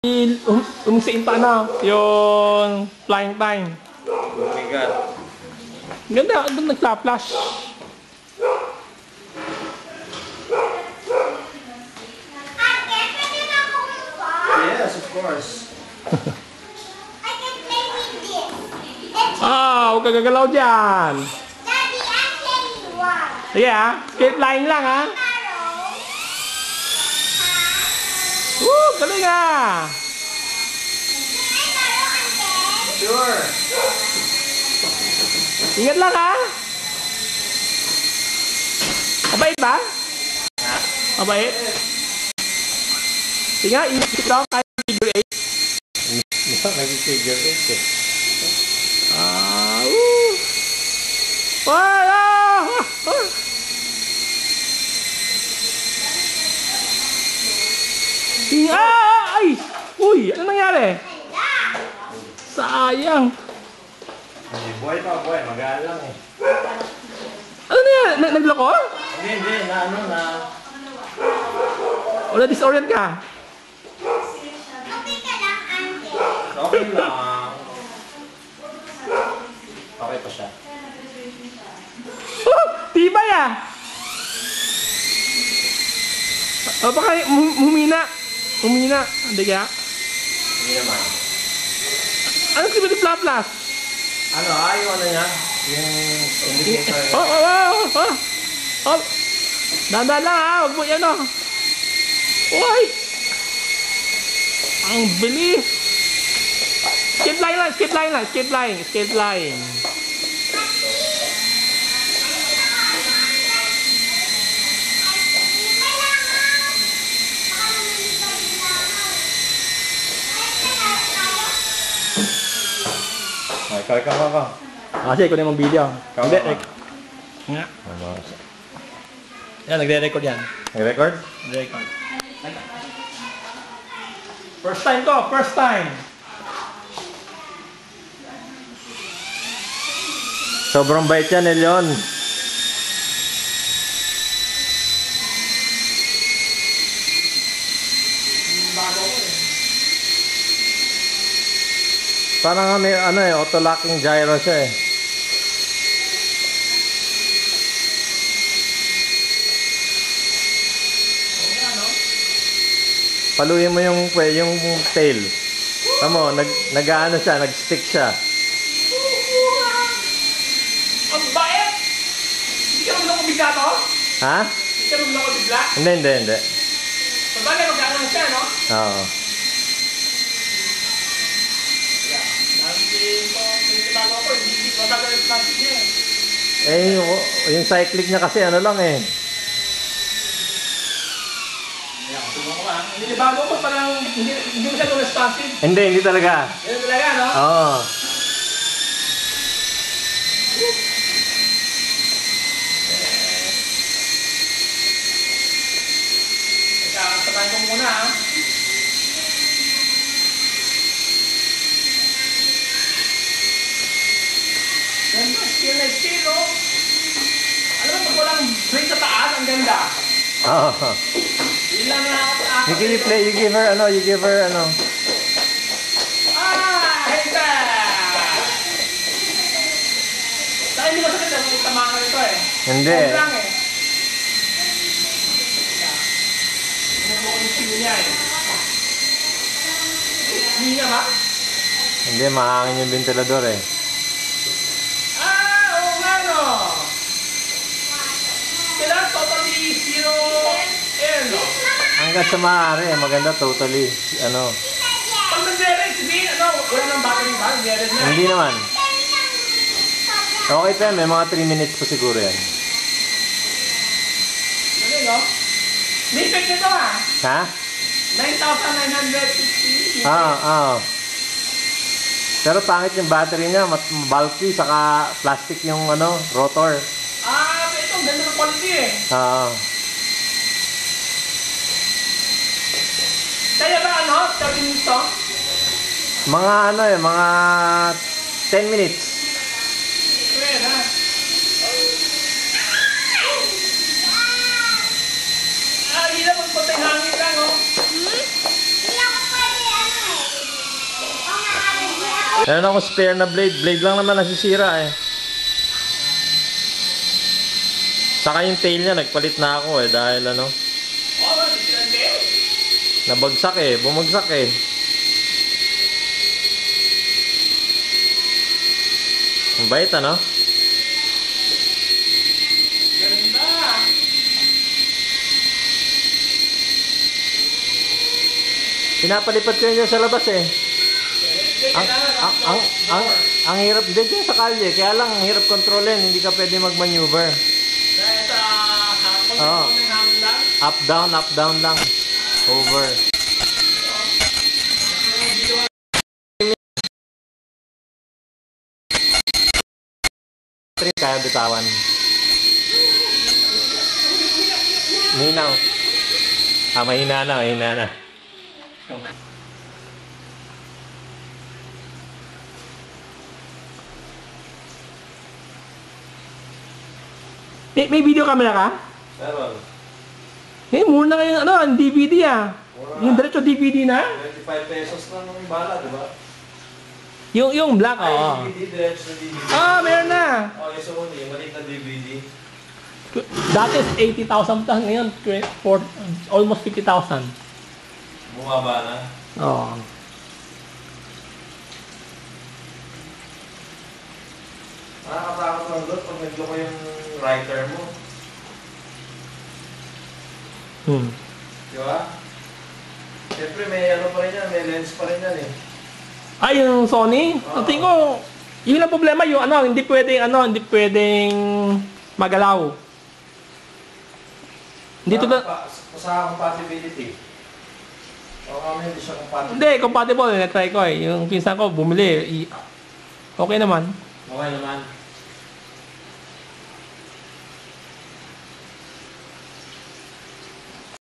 Umisiin pa na yung flying time. Oh my God. Ganda, nagpa-flash. Yes, of course. I can play with this. Huwag ka gagalaw dyan. Daddy, I'm playing one. Sige skate flying lang Arrow. Galing Can I borrow again? Sure. Ingat lang Mabait ba? Ha? Mabait? Sige nga, ingat lang kahit figure 8. Nag-figure 8 eh. Ay! Uy! Ano nangyari? Sayang! Buhay pa, buhay. Magaan lang eh. Ano nangyari? Nagloko? Hindi. Wala disorient ka? Okay ka lang, Ante. Okay lang. Okay pa siya. Tibay baka humina. Hindi kaya? Hindi naman. Ano si Billy Flaplas? Yung ano niya? Yung indicator. Dahan-dahan lang huwag mo yan Uy! Ang bilis! Skate line. Ikaw. Sige, kunin mong video. Hindi. Nga. Yan, nagre-record yan. Nag-record? Nagre-record. First time. Sobrang bait yan, Elion. Parang may auto-locking gyro siya eh. Paluin mo yung tail. Tama, nag-ano siya, nag-stick siya. Ang bait! Hindi ka naman ako bigla to? Ha? Hindi ka naman ako bigla? Hindi. Sabagay, magkano siya, no? Oo. Yung cyclic niya kasi ano lang eh. Hindi bago ko parang hindi mo siya responsive. Hindi talaga. Yan talaga, no? Oo. Sabahin ko muna, Skill na skill, no? Alam mo, pag walang brain sa taas, ang ganda. Oo. Yun lang nakakataas. You give her ano. Henta! Saka hindi masakit ang tamakan nito Hindi. Huwag lang yung skill niya Hindi niya ba? Hindi, mahangin yung ventilador eh. Oo nga, no? Kailangan totally zero air, no? Hanggat sa maaari, maganda totally, Pag nag-ready, sabihin, wala nang battery ba? Nag-ready na. Hindi naman. Okay pa yan, may mga 3 minutes pa siguro yan. Galing, no? May effect nito, Ha? 9,960. Pero pangit yung battery niya, bulky, saka plastic yung rotor. Ito, ganda ng quality Oo. Kaya ba 30 minutes to? Mga 10 minutes. Pwede, ha? Hindi na magpatay hangin lang, Hindi ako pwede, Meron ako spare na blade. Blade lang naman nasisira eh. Saka yung tail niya, nagpalit na ako eh. Dahil ano, Oh, hindi. nabagsak eh. Bumagsak eh. Ang bait ano? Ganda. Pinapalipat ko yun dyan sa labas eh. Hindi, Ang, kailangan ang hirap din dyan sa kalye. Kaya lang, ang hirap kontrolin. Hindi ka pwede mag-maneuver. Dahil sa hangin, Oo. may hangin lang. Up, down lang. Over. Kaya bitawan. Minaw. Mahina na. May video camera ka? Meron. Mura na kayo, ang DVD ah. Yung diretso DVD na? 25 pesos lang yung bala, di ba? Yung black, oo. DVD, diretso sa DVD. Meron na. Yung Sony, yung maliit na DVD. Dati 80,000 plus, ngayon almost 50,000. Bumaba na. Oo. Nakakatakot lang doon pag nagloko yung writer mo. Di ba? Siyempre may ano pa rin yan, may lens pa rin yan eh. Ay, yung Sony? Ang tingin ko, yun lang problema, yung hindi pwedeng magalaw. Dito na, Sa compatibility. O kami hindi siya compatible. hindi, compatible, na-try ko eh. Yung pinsan ko, bumili, okay naman. Okay naman.